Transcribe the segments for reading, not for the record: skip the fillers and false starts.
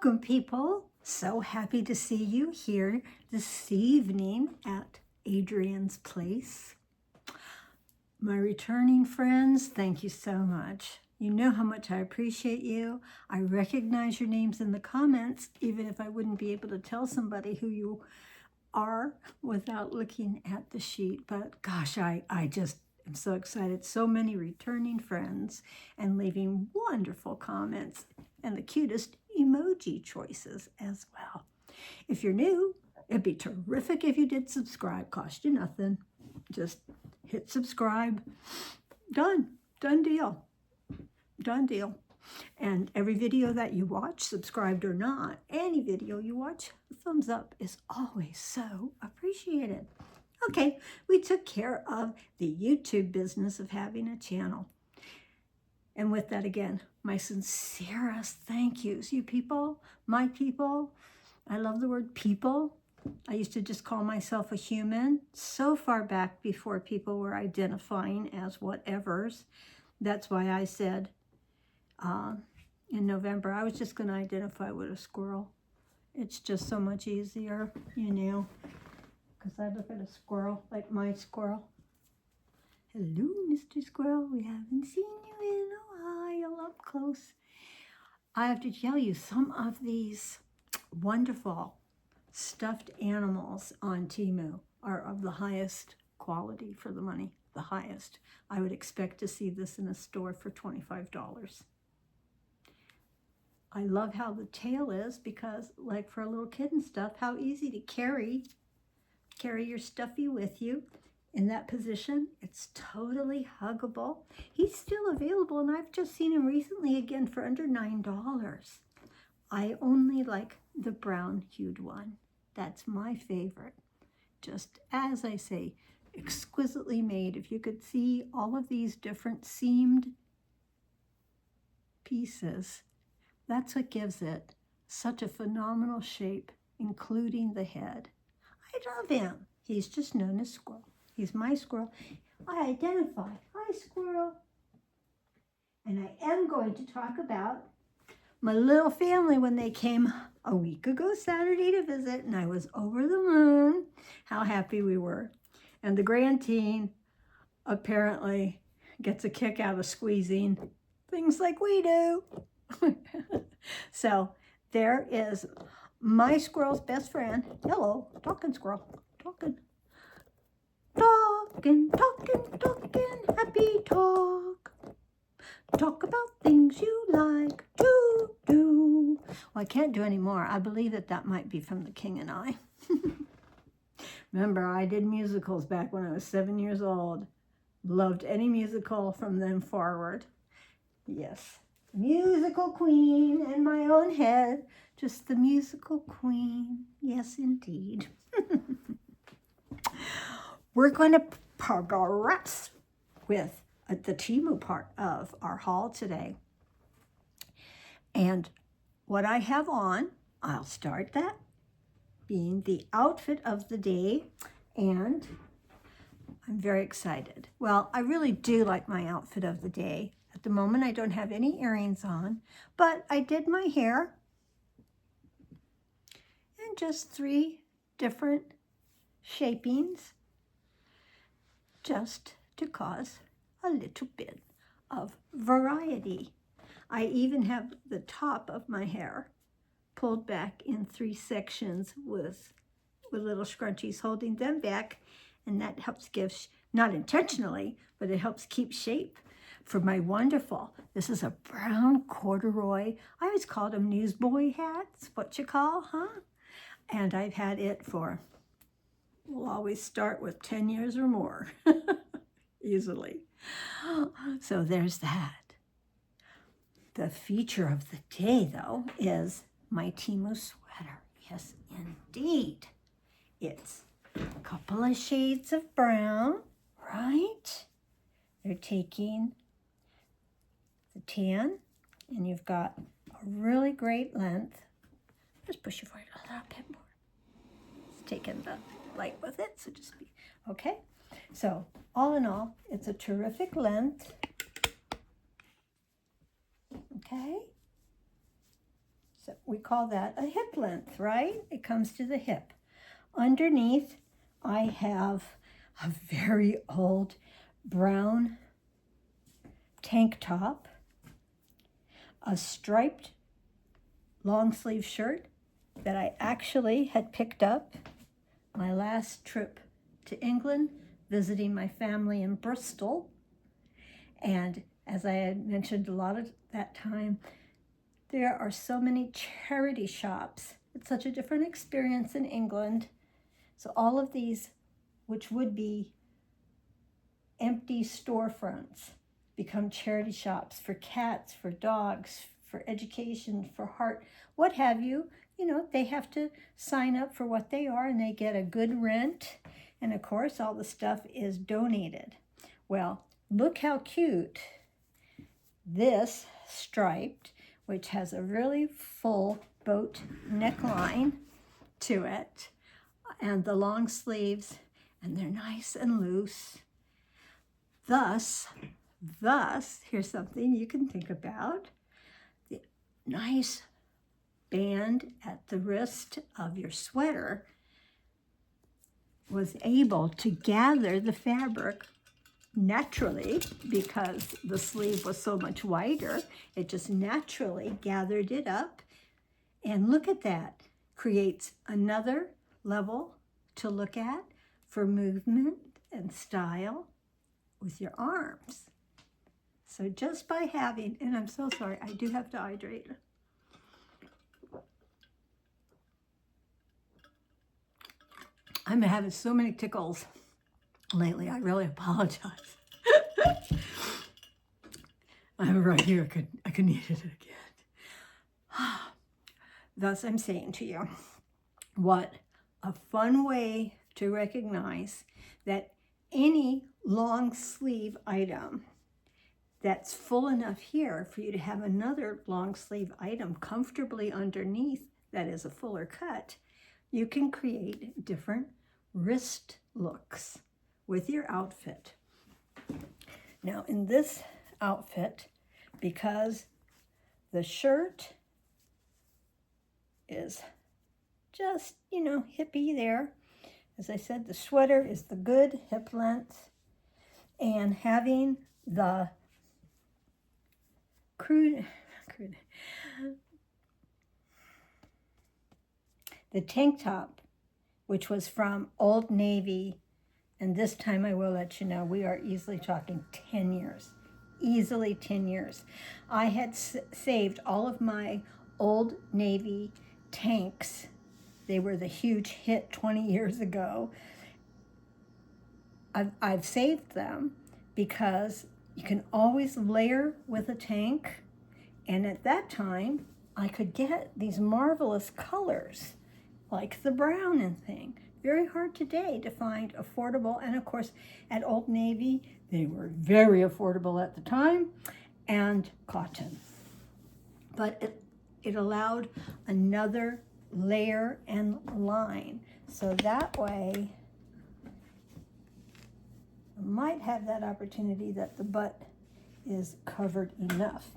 Welcome, people. So happy to see you here this evening at Adrian's place. My returning friends, thank you so much. You know how much I appreciate you. I recognize your names in the comments, even if I wouldn't be able to tell somebody who you are without looking at the sheet. But gosh, I just am so excited. So many returning friends and leaving wonderful comments and the cutest emoji choices as well. If you're new, it'd be terrific if you did subscribe. Cost you nothing. Just hit subscribe. Done deal. Done deal. And every video that you watch, subscribed or not, any video you watch, a thumbs up is always so appreciated. Okay, we took care of the YouTube business of having a channel. And with that, again, my sincerest thank yous. You people, my people, I love the word people. I used to just call myself a human so far back before people were identifying as whatevers. That's why I said in November, I was just going to identify with a squirrel. It's just so much easier, you know, because I look at a squirrel like my squirrel. Hello, Mr. Squirrel. We haven't seen you in a while up close. I have to tell you, some of these wonderful stuffed animals on Teemu are of the highest quality for the money, the highest. I would expect to see this in a store for $25. I love how the tail is because, like for a little kid and stuff, how easy to carry your stuffy with you. In that position, it's totally huggable. He's still available, and I've just seen him recently again for under $9. I only like the brown hued one. That's my favorite. Just as I say, exquisitely made. If you could see all of these different seamed pieces, that's what gives it such a phenomenal shape, including the head. I love him. He's just known as Squirrel. He's my squirrel. I identify. Hi, Squirrel. And I am going to talk about my little family when they came a week ago Saturday to visit, and I was over the moon, how happy we were. And the grand teen apparently gets a kick out of squeezing things like we do. So there is my squirrel's best friend. Hello, talking squirrel, talking. Talking, happy talk. Talk about things you like to do. Well, I can't do any more. I believe that might be from The King and I. Remember, I did musicals back when I was 7 years old. Loved any musical from then forward. Yes, musical queen in my own head. Just the musical queen. Yes, indeed. We're going to progress with the Teemu part of our haul today. And what I have on, I'll start that being the outfit of the day. And I'm very excited. Well, I really do like my outfit of the day. At the moment, I don't have any earrings on, but I did my hair in just 3 different shapings, just to cause a little bit of variety. I even have the top of my hair pulled back in 3 sections with little scrunchies holding them back, and that helps give, not intentionally, but it helps keep shape for my wonderful, this is a brown corduroy, I always called them newsboy hats, what you call, huh? And I've had it for, we'll always start with 10 years or more, easily. So there's that. The feature of the day, though, is my Teemu sweater. Yes, indeed. It's a couple of shades of brown, right? They're taking the tan, and you've got a really great length. Just push it forward a little bit more. It's taking the light with it, so just be, okay? So all in all, it's a terrific length. Okay? So we call that a hip length, right? It comes to the hip. Underneath, I have a very old brown tank top, a striped long sleeve shirt that I actually had picked up my last trip to England, visiting my family in Bristol. And as I had mentioned a lot of that time, there are so many charity shops. It's such a different experience in England. So all of these, which would be empty storefronts, become charity shops for cats, for dogs, for education, for heart, what have you. You know, they have to sign up for what they are and they get a good rent. And of course, all the stuff is donated. Well, look how cute this striped, which has a really full boat neckline to it, and the long sleeves, and they're nice and loose. Thus, here's something you can think about. The nice band at the wrist of your sweater was able to gather the fabric naturally because the sleeve was so much wider. It just naturally gathered it up. And look at that. Creates another level to look at for movement and style with your arms. So just by having, and I'm so sorry, I do have to hydrate. I'm having so many tickles lately. I really apologize. I'm right here. I could need it again. Thus, I'm saying to you, what a fun way to recognize that any long sleeve item that's full enough here for you to have another long sleeve item comfortably underneath that is a fuller cut, you can create different wrist looks with your outfit. Now in this outfit, because the shirt is just, you know, hippie there. As I said, the sweater is the good hip length, and having the the tank top, which was from Old Navy, and this time I will let you know, we are easily talking 10 years. Easily 10 years. I had saved all of my Old Navy tanks. They were the huge hit 20 years ago. I've saved them because you can always layer with a tank. And at that time, I could get these marvelous colors like the brown and thing. Very hard today to find affordable. And of course, at Old Navy, they were very affordable at the time, and cotton. But it allowed another layer and line. So that way, I might have that opportunity that the butt is covered enough.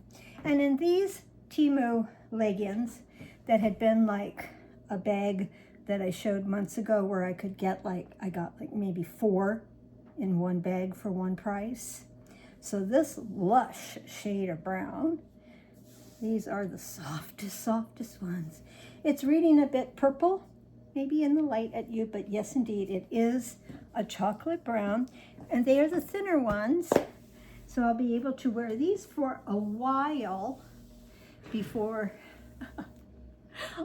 And in these Teemu leggings that had been like a bag that I showed months ago where I could get I got maybe 4 in one bag for one price. So this lush shade of brown, these are the softest ones. It's reading a bit purple, maybe in the light at you, but yes, indeed, it is a chocolate brown, and they are the thinner ones. So I'll be able to wear these for a while before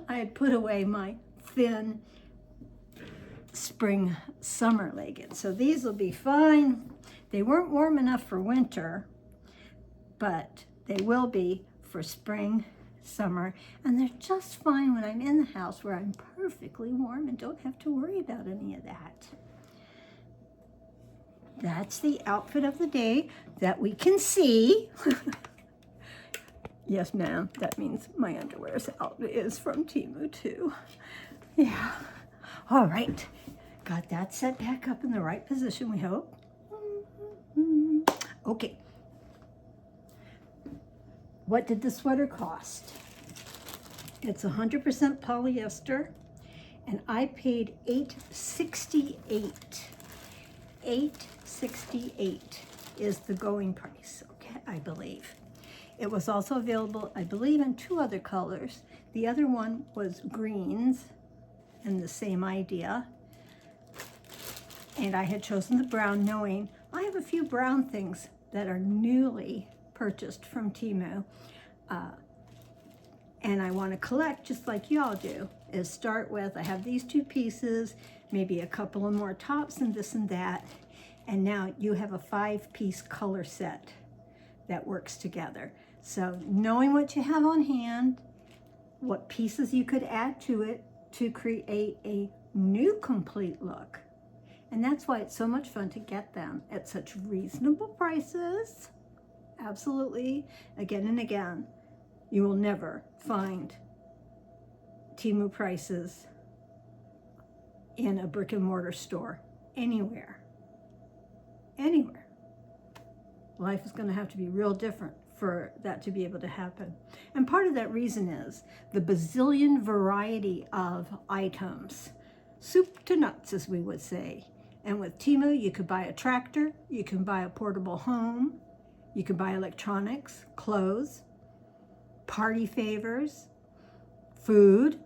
I had put away my thin spring summer leggings. So these will be fine. They weren't warm enough for winter, but they will be for spring, summer, and they're just fine when I'm in the house where I'm perfectly warm and don't have to worry about any of that. That's the outfit of the day that we can see. Yes, ma'am, that means my underwear is from Teemu too. Yeah. All right. Got that set back up in the right position, we hope. Okay. What did the sweater cost? It's 100% polyester, and I paid $8.68. $8.68 is the going price, okay, I believe. It was also available, I believe, in 2 other colors. The other one was greens, and the same idea. And I had chosen the brown, knowing I have a few brown things that are newly purchased from Teemu. And I want to collect just like y'all do, is start with, I have these 2 pieces, maybe a couple of more tops and this and that. And now you have a 5-piece color set that works together. So knowing what you have on hand, what pieces you could add to it to create a new complete look. And that's why it's so much fun to get them at such reasonable prices. Absolutely, again and again. You will never find Teemu prices in a brick and mortar store anywhere. Anywhere. Life is going to have to be real different for that to be able to happen. And part of that reason is the bazillion variety of items. Soup to nuts, as we would say. And with Teemu, you could buy a tractor, you can buy a portable home, you can buy electronics, clothes, party favors, food.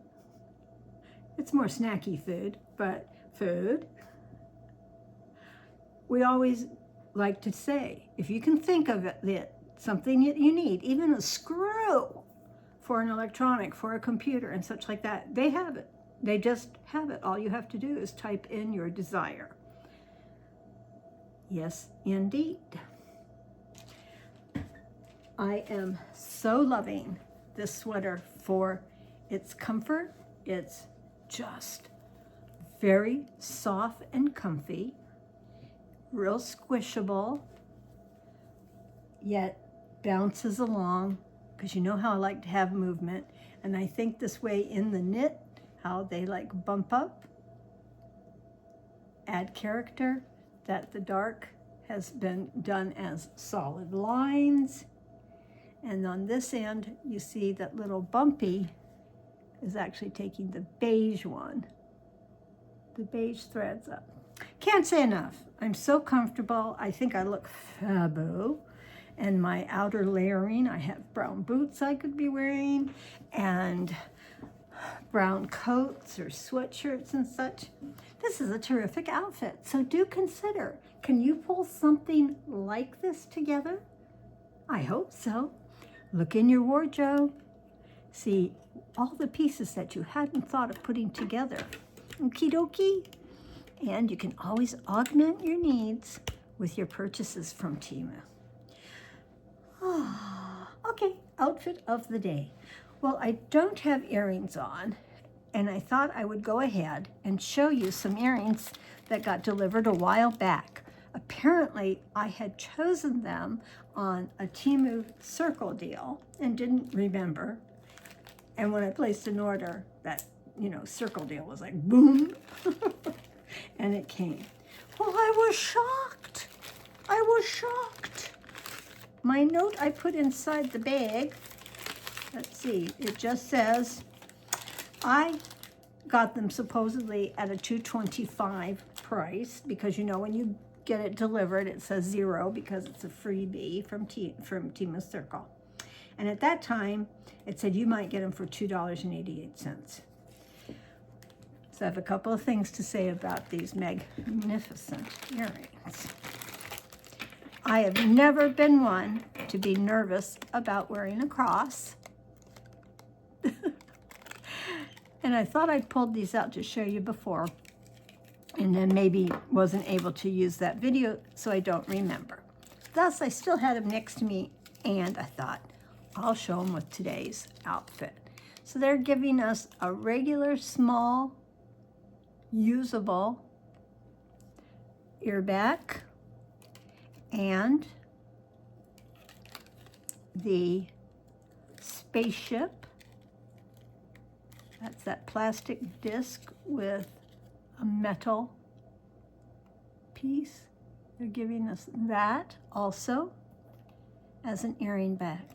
It's more snacky food, but food. We always like to say, if you can think of it, something that you need, even a screw for an electronic, for a computer and such like that, they have it. They just have it. All you have to do is type in your desire. Yes, indeed. I am so loving this sweater for its comfort. It's just very soft and comfy, real squishable, yet bounces along, because you know how I like to have movement. And I think this way in the knit, how they like bump up, add character, that the dark has been done as solid lines. And on this end, you see that little bumpy is actually taking the beige one, the beige threads up. Can't say enough. I'm so comfortable. I think I look fabulous. And my outer layering, I have brown boots I could be wearing, and brown coats or sweatshirts and such. This is a terrific outfit. So do consider, can you pull something like this together? I hope so. Look in your wardrobe. See all the pieces that you hadn't thought of putting together. Okie dokie. And you can always augment your needs with your purchases from Teemu. Okay, outfit of the day. Well, I don't have earrings on, and I thought I would go ahead and show you some earrings that got delivered a while back. Apparently, I had chosen them on a Teemu Circle deal and didn't remember. And when I placed an order, that, Circle deal was like, boom, and it came. Well, I was shocked. I was shocked. My note I put inside the bag, let's see, it just says, I got them supposedly at a $2.25 price, because when you get it delivered, it says $0 because it's a freebie from Teemu Circle. And at that time, it said you might get them for $2.88. So I have a couple of things to say about these magnificent earrings. I have never been one to be nervous about wearing a cross. And I thought I'd pulled these out to show you before, and then maybe wasn't able to use that video, so I don't remember. Thus, I still had them next to me, and I thought, I'll show them with today's outfit. So they're giving us a regular, small, usable ear back, and the spaceship. That's that plastic disc with a metal piece. They're giving us that also as an earring back.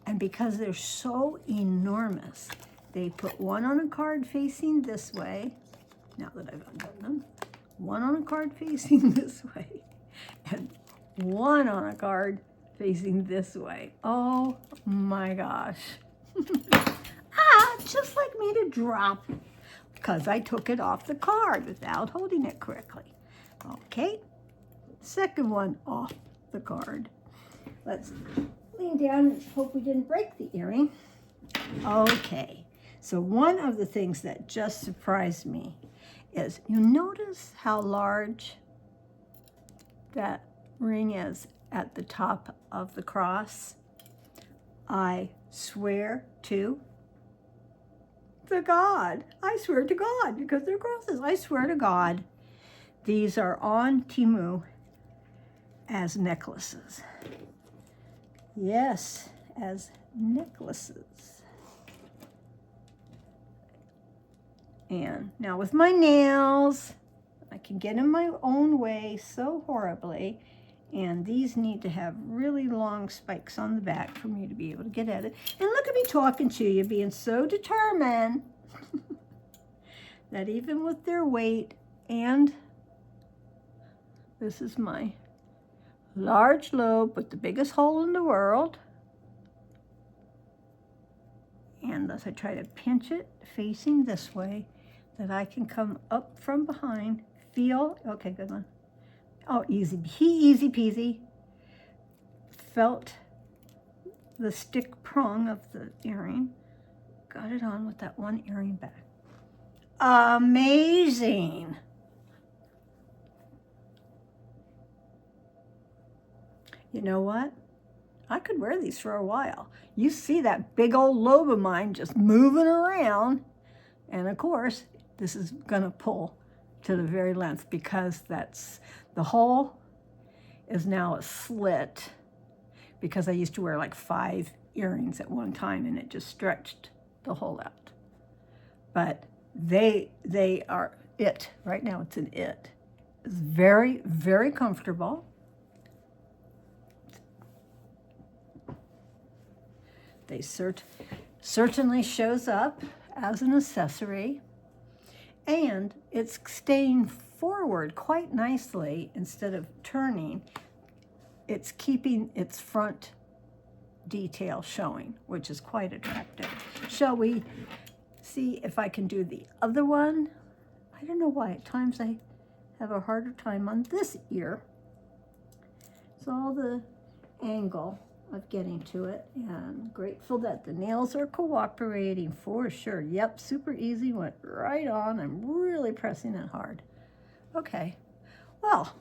And because they're so enormous, they put one on a card facing this way. Now that I've undone them, one on a card facing this way, and one on a card facing this way. Oh my gosh. Just like me to drop, because I took it off the card without holding it correctly. Okay, second one off the card. Let's lean down and hope we didn't break the earring. Okay, so one of the things that just surprised me is, you notice how large that ring is at the top of the cross? I swear to God, I swear to God, because they're crosses, I swear to God, these are on Teemu as necklaces. Yes, as necklaces. And now with my nails, I can get in my own way so horribly. And these need to have really long spikes on the back for me to be able to get at it. And look at me talking to you, being so determined that even with their weight, and this is my large lobe with the biggest hole in the world. And as I try to pinch it facing this way, that I can come up from behind, feel, okay, good one. Oh, easy peasy. Felt the stick prong of the earring. Got it on with that one earring back. Amazing. You know what? I could wear these for a while. You see that big old lobe of mine just moving around. And of course, this is gonna pull to the very length, because that's the hole is now a slit, because I used to wear like 5 earrings at one time and it just stretched the hole out. But they are it. Right now it's an it. It's very, very comfortable. They certainly shows up as an accessory. And it's staying forward quite nicely instead of turning. It's keeping its front detail showing, which is quite attractive. Shall we see if I can do the other one? I don't know why, at times I have a harder time on this ear. It's all the angle of getting to it, and grateful that the nails are cooperating for sure. Yep, super easy, went right on. I'm really pressing it hard. Okay, well,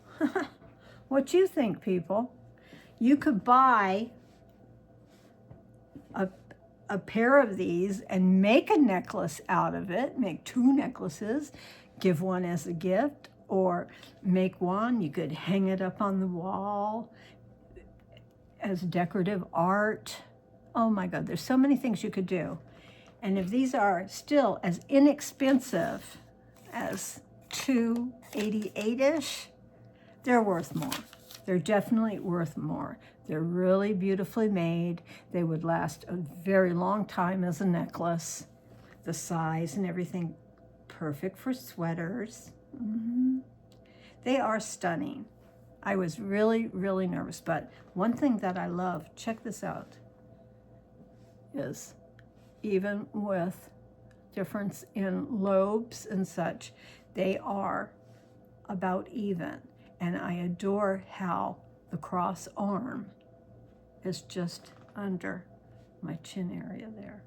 what you think, people? You could buy a pair of these and make a necklace out of it, make 2 necklaces, give one as a gift, or make one, you could hang it up on the wall as decorative art. Oh my God, there's so many things you could do. And if these are still as inexpensive as $288-ish, they're worth more. They're definitely worth more. They're really beautifully made. They would last a very long time as a necklace. The size and everything, perfect for sweaters. They are stunning. I was really, really nervous, but one thing that I love, check this out, is even with difference in lobes and such, they are about even. And I adore how the cross arm is just under my chin area there.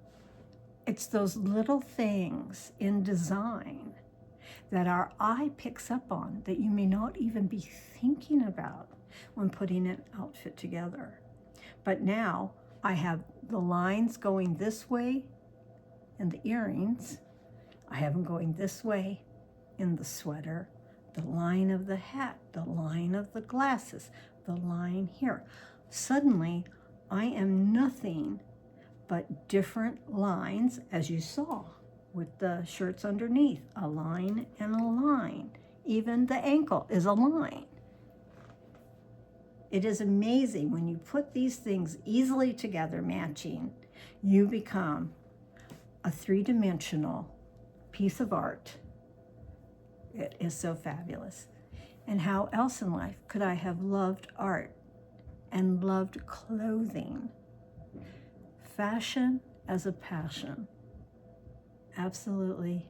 It's those little things in design that our eye picks up on that you may not even be thinking about when putting an outfit together. But now I have the lines going this way in the earrings. I have them going this way in the sweater, the line of the hat, the line of the glasses, the line here. Suddenly, I am nothing but different lines, as you saw with the shirts underneath, a line and a line. Even the ankle is a line. It is amazing when you put these things easily together, matching, you become a three-dimensional piece of art. It is so fabulous. And how else in life could I have loved art and loved clothing? Fashion as a passion. Absolutely.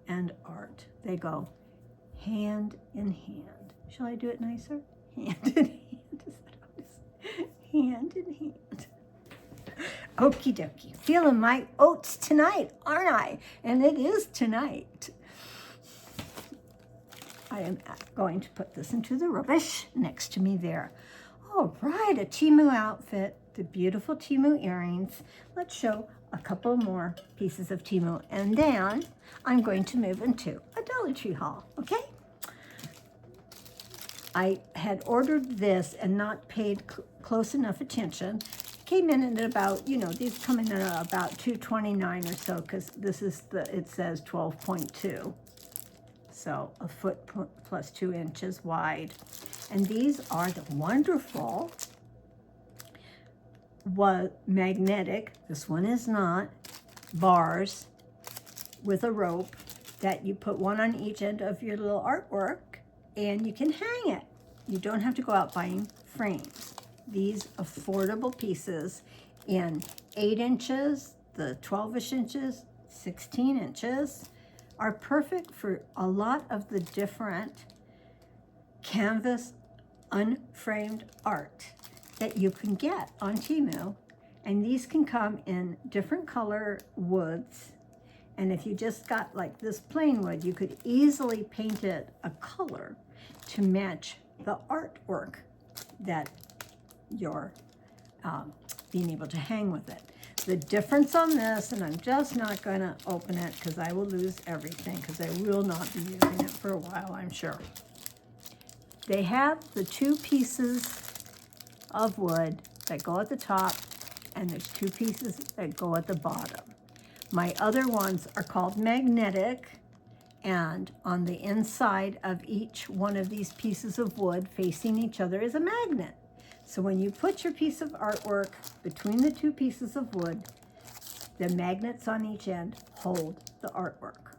And art. They go hand in hand. Shall I do it nicer? Hand in hand. Is that how it is? Hand in hand. Okie dokie. Feeling my oats tonight, aren't I? And it is tonight. I am going to put this into the rubbish next to me there. All right, a Teemu outfit, the beautiful Teemu earrings. Let's show a couple more pieces of Teemu, and then I'm going to move into a Dollar Tree haul, okay? I had ordered this and not paid close enough attention. Came in at about, these come in at about $2.29 or so, because this is it says 12.2. So a foot plus 2 inches wide. And these are the wonderful magnetic, this one is not, bars with a rope that you put one on each end of your little artwork and you can hang it. You don't have to go out buying frames. These affordable pieces in 8 inches, the 12-ish inches, 16 inches, are perfect for a lot of the different canvas unframed art that you can get on Teemu. And these can come in different color woods. And if you just got like this plain wood, you could easily paint it a color to match the artwork that you're being able to hang with it. The difference on this, and I'm just not going to open it because I will lose everything, because I will not be using it for a while, I'm sure. They have the 2 pieces of wood that go at the top, and there's 2 pieces that go at the bottom. My other ones are called magnetic, and on the inside of each one of these pieces of wood facing each other is a magnet. So when you put your piece of artwork between the 2 pieces of wood, the magnets on each end hold the artwork.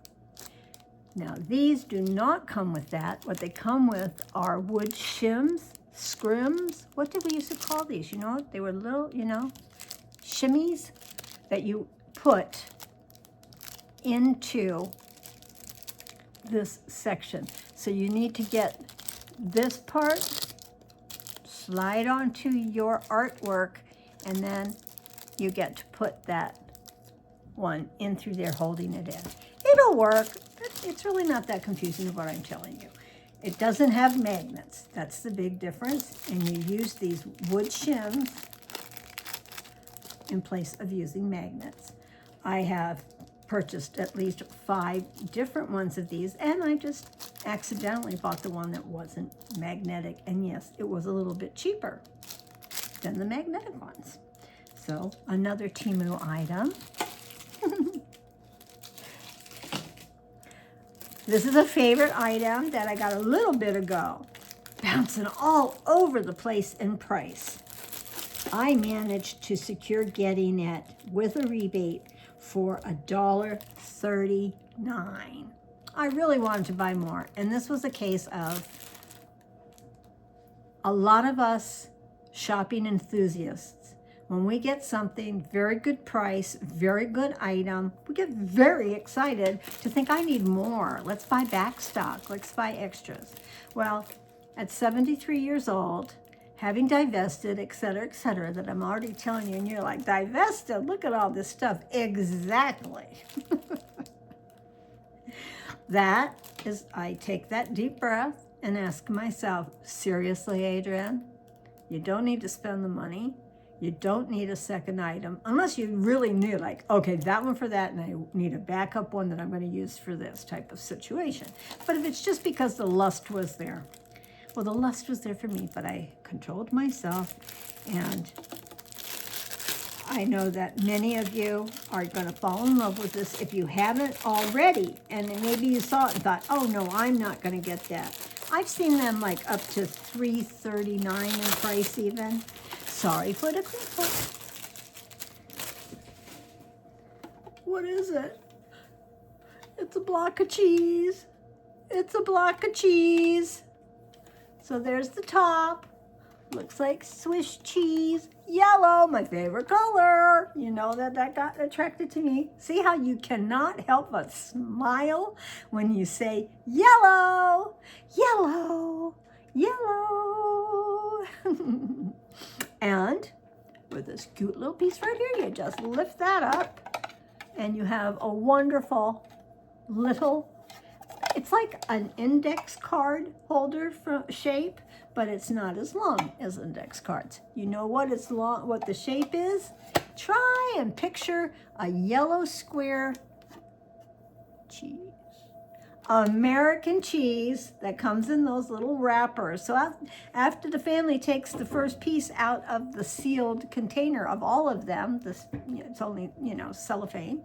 Now these do not come with that. What they come with are wood shims, scrims. What did we used to call these? They were little, shimmies that you put into this section. So you need to get this part, slide onto your artwork, and then you get to put that one in through there, holding it in. It'll work. It's really not that confusing of what I'm telling you. It doesn't have magnets. That's the big difference. And you use these wood shims in place of using magnets. I have purchased at least 5 different ones of these, and I just accidentally bought the one that wasn't magnetic, and yes, it was a little bit cheaper than the magnetic ones. So another Teemu item. This is a favorite item that I got a little bit ago, bouncing all over the place in price. I managed to secure getting it with a rebate for $1.39. I really wanted to buy more, and this was a case of a lot of us shopping enthusiasts. When we get something very good price, very good item, we get very excited to think, I need more. Let's buy back stock. Let's buy extras. Well, at 73 years old, having divested, et cetera, that I'm already telling you, and you're like, divested? Look at all this stuff. Exactly. That is, I take that deep breath and ask myself, seriously, Adrienne, you don't need to spend the money. You don't need a second item, unless you really knew, like, okay, that one for that, and I need a backup one that I'm going to use for this type of situation. But if it's just because the lust was there, well, the lust was there for me, but I controlled myself, and I know that many of you are going to fall in love with this if you haven't already, and maybe you saw it and thought, oh, no, I'm not going to get that. I've seen them like up to $3.39 in price even. Sorry for the crinkle. What is it? It's a block of cheese. It's a block of cheese. So there's the top. Looks like Swiss cheese. Yellow, my favorite color. You know that got attracted to me. See how you cannot help but smile when you say yellow, yellow, yellow. And with this cute little piece right here, you just lift that up and you have a wonderful little, it's like an index card holder shape, but it's not as long as index cards. You know what it's long, what the shape is? Try and picture a yellow square cheese. American cheese that comes in those little wrappers. So after the family takes the first piece out of the sealed container of all of them, it's only, cellophane.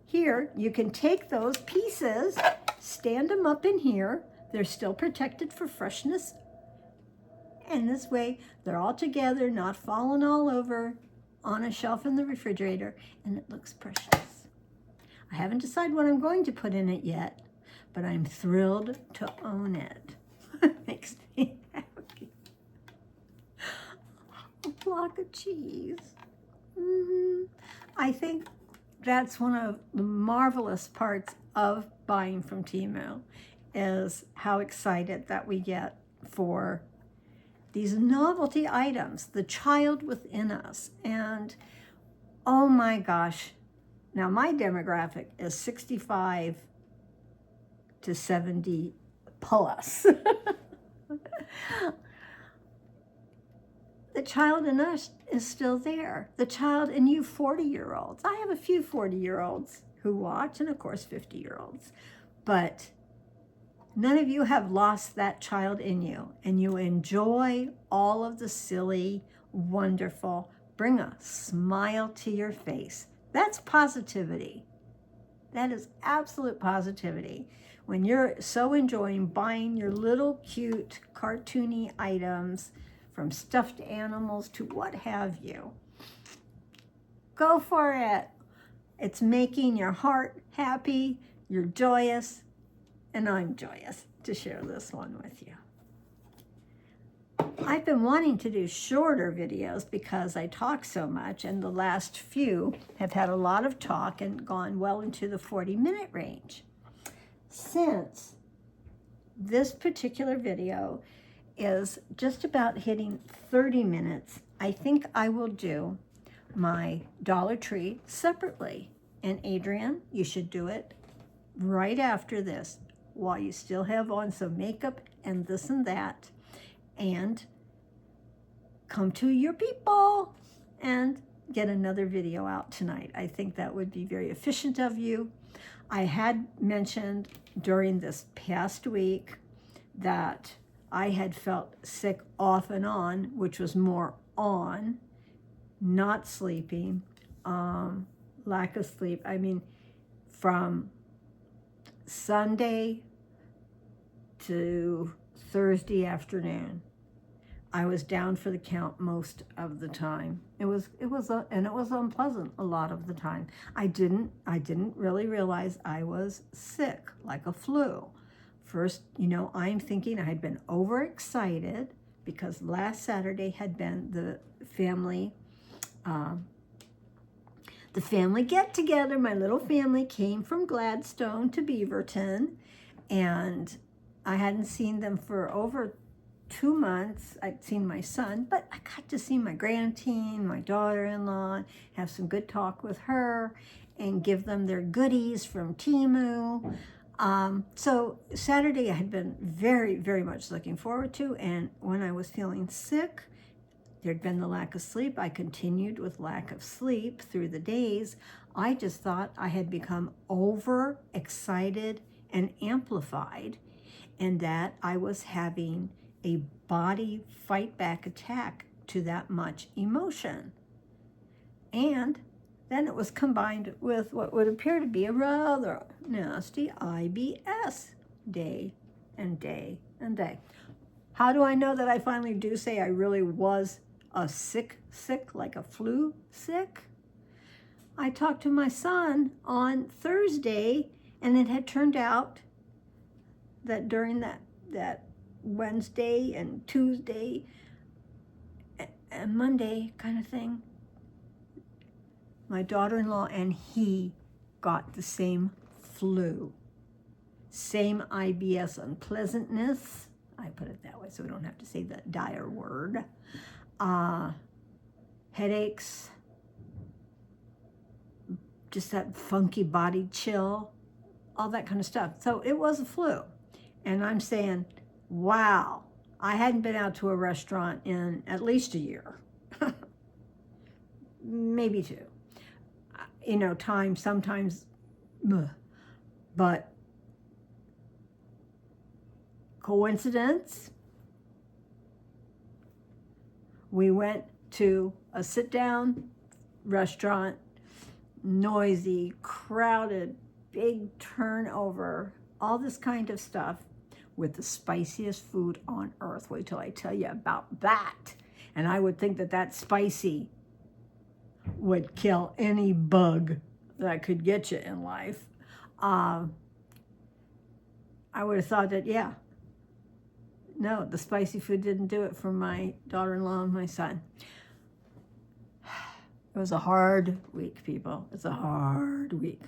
Here, you can take those pieces, stand them up in here. They're still protected for freshness. And this way, they're all together, not falling all over on a shelf in the refrigerator, and it looks precious. I haven't decided what I'm going to put in it yet, but I'm thrilled to own it. It makes me happy. A block of cheese. I think that's one of the marvelous parts of buying from Teemu, is how excited that we get for these novelty items, the child within us. And oh my gosh, now my demographic is 65 to 70 plus. The child in us is still there. The child in you 40-year-olds. I have a few 40-year-olds who watch, and of course 50-year-olds. But none of you have lost that child in you, and you enjoy all of the silly, wonderful, bring a smile to your face. That's positivity. That is absolute positivity. When you're so enjoying buying your little cute cartoony items, from stuffed animals to what have you. Go for it. It's making your heart happy, you're joyous, and I'm joyous to share this one with you. I've been wanting to do shorter videos because I talk so much, and the last few have had a lot of talk and gone well into the 40-minute range. Since this particular video is just about hitting 30 minutes, I think I will do my Dollar Tree separately. And Adrian, you should do it right after this, while you still have on some makeup and this and that, and come to your people and get another video out tonight. I think that would be very efficient of you. I had mentioned during this past week that I had felt sick off and on, which was more on, not sleeping, lack of sleep. I mean, from Sunday to Thursday afternoon, I was down for the count most of the time. It was unpleasant a lot of the time. I didn't really realize I was sick, like a flu. First, I'm thinking I had been overexcited because last Saturday had been the family get-together. My little family came from Gladstone to Beaverton, and I hadn't seen them for over 2 months. I'd seen my son, but I got to see my grandteen, my daughter-in-law, have some good talk with her, and give them their goodies from Teemu. So Saturday I had been very, very much looking forward to, and when I was feeling sick, there'd been the lack of sleep. I continued with lack of sleep through the days. I just thought I had become overexcited and amplified, and that I was having a body fight back attack to that much emotion. And then it was combined with what would appear to be a rather nasty IBS day and day and day. How do I know that I finally do say I really was a sick, like a flu sick? I talked to my son on Thursday, and it had turned out that during that Wednesday and Tuesday and Monday kind of thing, my daughter-in-law and he got the same flu, same IBS unpleasantness. I put it that way so we don't have to say the dire word. Headaches, just that funky body chill, all that kind of stuff. So it was a flu. And I'm saying, wow, I hadn't been out to a restaurant in at least a year, maybe 2. You know, time sometimes, but coincidence? We went to a sit-down restaurant, noisy, crowded, big turnover, all this kind of stuff, with the spiciest food on earth. Wait till I tell you about that. And I would think that that spicy would kill any bug that could get you in life. I would have thought that, yeah, no, the spicy food didn't do it for my daughter-in-law and my son. It was a hard week, people. It's a hard week.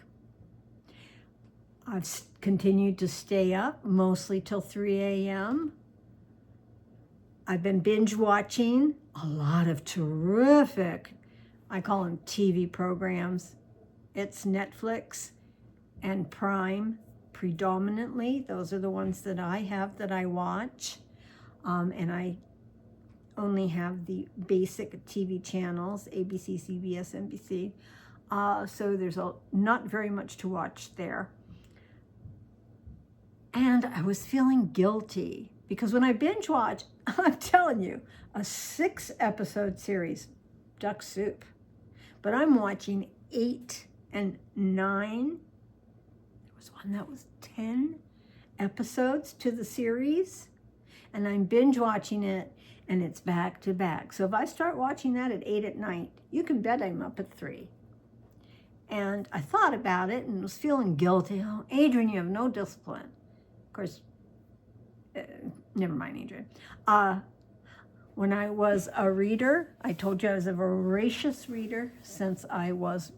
I've continued to stay up mostly till 3 a.m. I've been binge watching a lot of terrific, I call them TV programs. It's Netflix and Prime predominantly. Those are the ones that I have that I watch. And I only have the basic TV channels, ABC, CBS, NBC. So there's not very much to watch there. And I was feeling guilty because when I binge watch, I'm telling you, a 6-episode series, duck soup. But I'm watching 8 and 9. There was one that was 10 episodes to the series. And I'm binge watching it, and it's back to back. So if I start watching that at 8 at night, you can bet I'm up at 3. And I thought about it and was feeling guilty. Oh, Adrian, you have no discipline. Of course, never mind, Adrian. When I was a reader, I told you I was a voracious reader since I was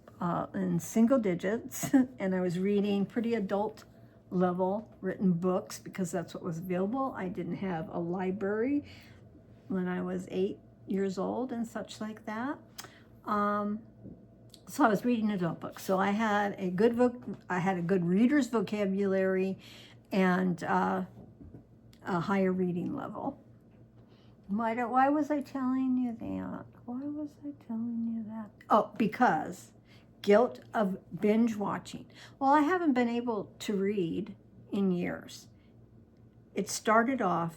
in single digits, and I was reading pretty adult level written books because that's what was available. I didn't have a library when I was 8 years old and such like that. So I was reading adult books. So I had a good reader's vocabulary and a higher reading level. Why was I telling you that? Why was I telling you that? Oh, because guilt of binge watching. Well, I haven't been able to read in years. It started off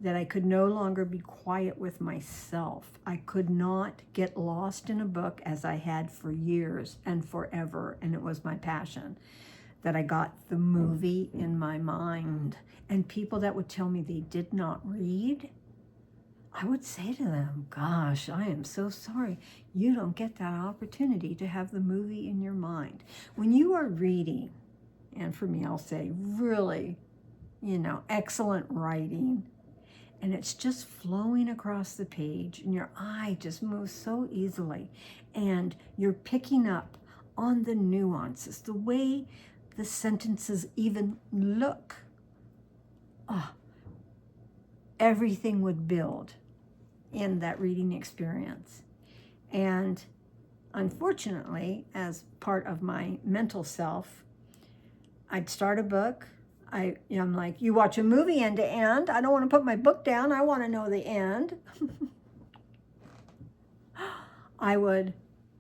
that I could no longer be quiet with myself. I could not get lost in a book as I had for years and forever, and it was my passion. That I got the movie in my mind. And people that would tell me they did not read, I would say to them, gosh, I am so sorry. You don't get that opportunity to have the movie in your mind. When you are reading, and for me, I'll say really, excellent writing, and it's just flowing across the page, and your eye just moves so easily, and you're picking up on the nuances, the way the sentences even look. Everything would build in that reading experience. And unfortunately, as part of my mental self, I'd start a book. I'm like, you watch a movie end to end. I don't want to put my book down. I want to know the end.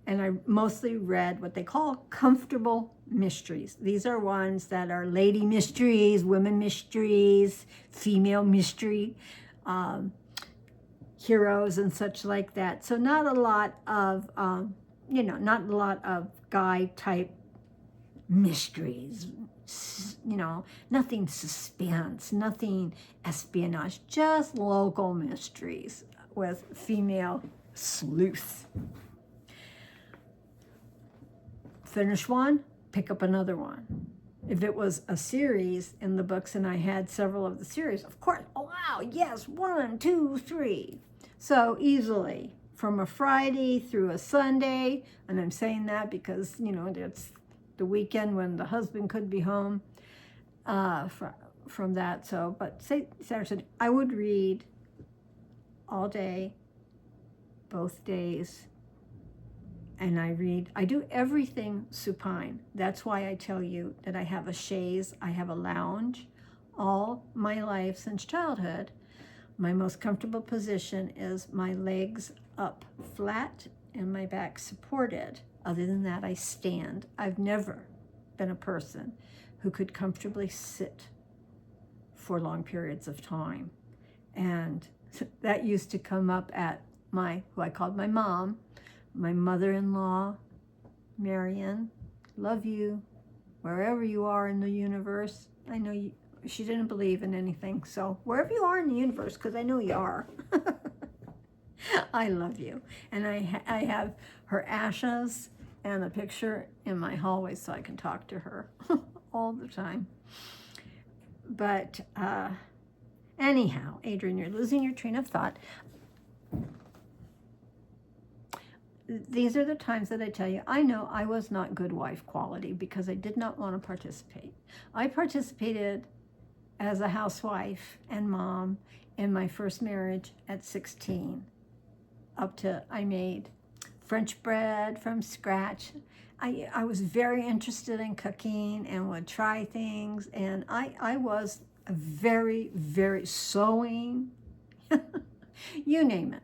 And I mostly read what they call comfortable mysteries. These are ones that are lady mysteries, women mysteries, female mystery, heroes and such like that. So not a lot of, not a lot of guy type mysteries, nothing suspense, nothing espionage, just local mysteries with female sleuths. Finish one, pick up another one. If it was a series in the books and I had several of the series, of course, oh wow, yes, 1, 2, 3. So easily from a Friday through a Sunday, and I'm saying that because, it's the weekend when the husband could be home from that. So, but say Saturday, I would read all day, both days, and I do everything supine. That's why I tell you that I have a chaise, I have a lounge. All my life since childhood, my most comfortable position is my legs up flat and my back supported. Other than that, I stand. I've never been a person who could comfortably sit for long periods of time. And that used to come up at who I called my mom, my mother-in-law, Marion. Love you, wherever you are in the universe. I know she didn't believe in anything, so wherever you are in the universe, because I know you are, I love you. And I have her ashes and a picture in my hallway so I can talk to her all the time. But anyhow, Adrian, you're losing your train of thought. These are the times that I tell you, I know I was not good wife quality because I did not want to participate. I participated as a housewife and mom in my first marriage at 16. Up to I made French bread from scratch. I was very interested in cooking and would try things. And I was a very, very sewing, you name it.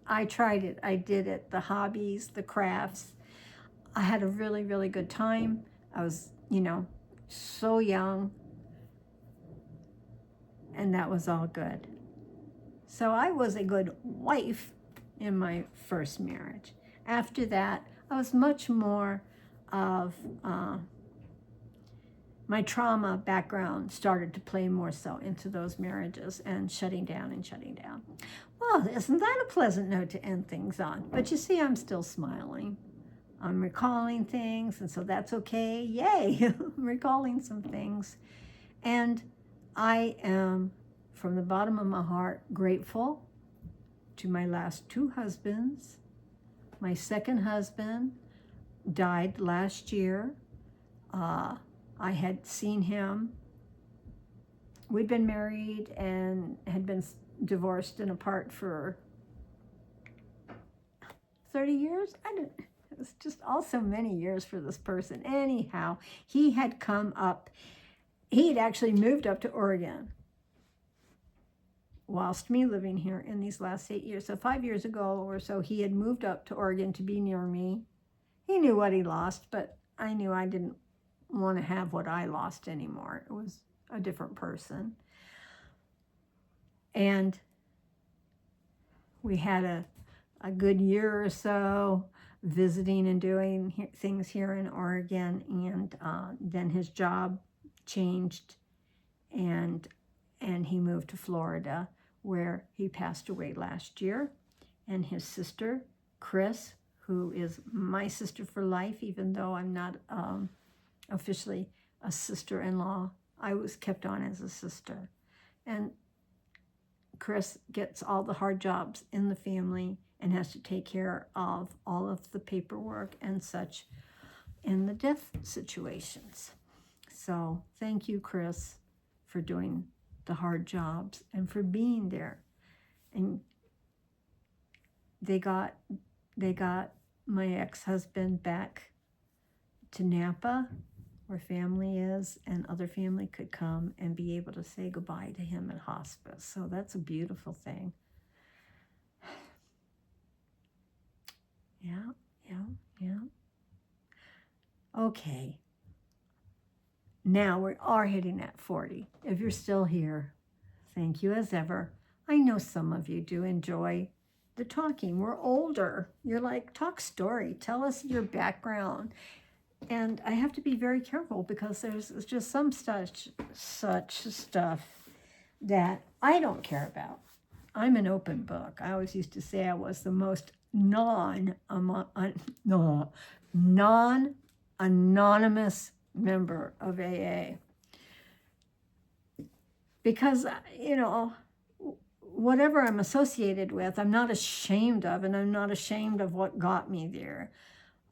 I tried it. I did it. The hobbies, the crafts. I had a really, really good time. I was, so young. And that was all good. So I was a good wife in my first marriage. After that, I was much more of my trauma background started to play more so into those marriages and shutting down. Well, isn't that a pleasant note to end things on? But you see, I'm still smiling. I'm recalling things, and so that's okay. Yay, I'm recalling some things. And I am, from the bottom of my heart, grateful to my last 2 husbands. My second husband died last year. I had seen him. We'd been married and had been divorced and apart for 30 years. It was just also many years for this person. Anyhow, he had come up. He had actually moved up to Oregon whilst me living here in these last 8 years. So 5 years ago or so, he had moved up to Oregon to be near me. He knew what he lost, but I knew I didn't want to have what I lost anymore. It was a different person. And we had a good year or so visiting and doing things here in Oregon. And then his job changed and he moved to Florida, where he passed away last year. And his sister, Chris, who is my sister for life, even though I'm not officially a sister-in-law, I was kept on as a sister. And Chris gets all the hard jobs in the family and has to take care of all of the paperwork and such in the death situations. So thank you, Chris, for doing the hard jobs and for being there. And they got my ex-husband back to Napa, where family is, and other family could come and be able to say goodbye to him at hospice. So that's a beautiful thing. Yeah. Okay. Now we are hitting at 40. If you're still here, thank you as ever. I know some of you do enjoy the talking. We're older. You're like, talk story. Tell us your background. And I have to be very careful because there's just some such stuff that I don't care about. I'm an open book. I always used to say I was the most non-anonymous member of AA. Because, you know, whatever I'm associated with, I'm not ashamed of, and I'm not ashamed of what got me there.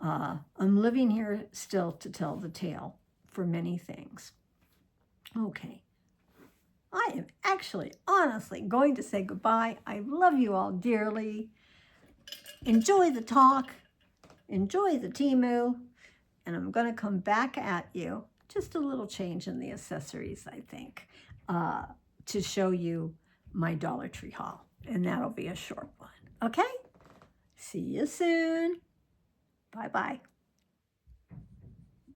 I'm living here still to tell the tale for many things. Okay. I am actually, honestly, going to say goodbye. I love you all dearly. Enjoy the talk. Enjoy the Teemu. And I'm going to come back at you. Just a little change in the accessories, I think, to show you my Dollar Tree haul. And that'll be a short one. Okay? See you soon. Bye-bye.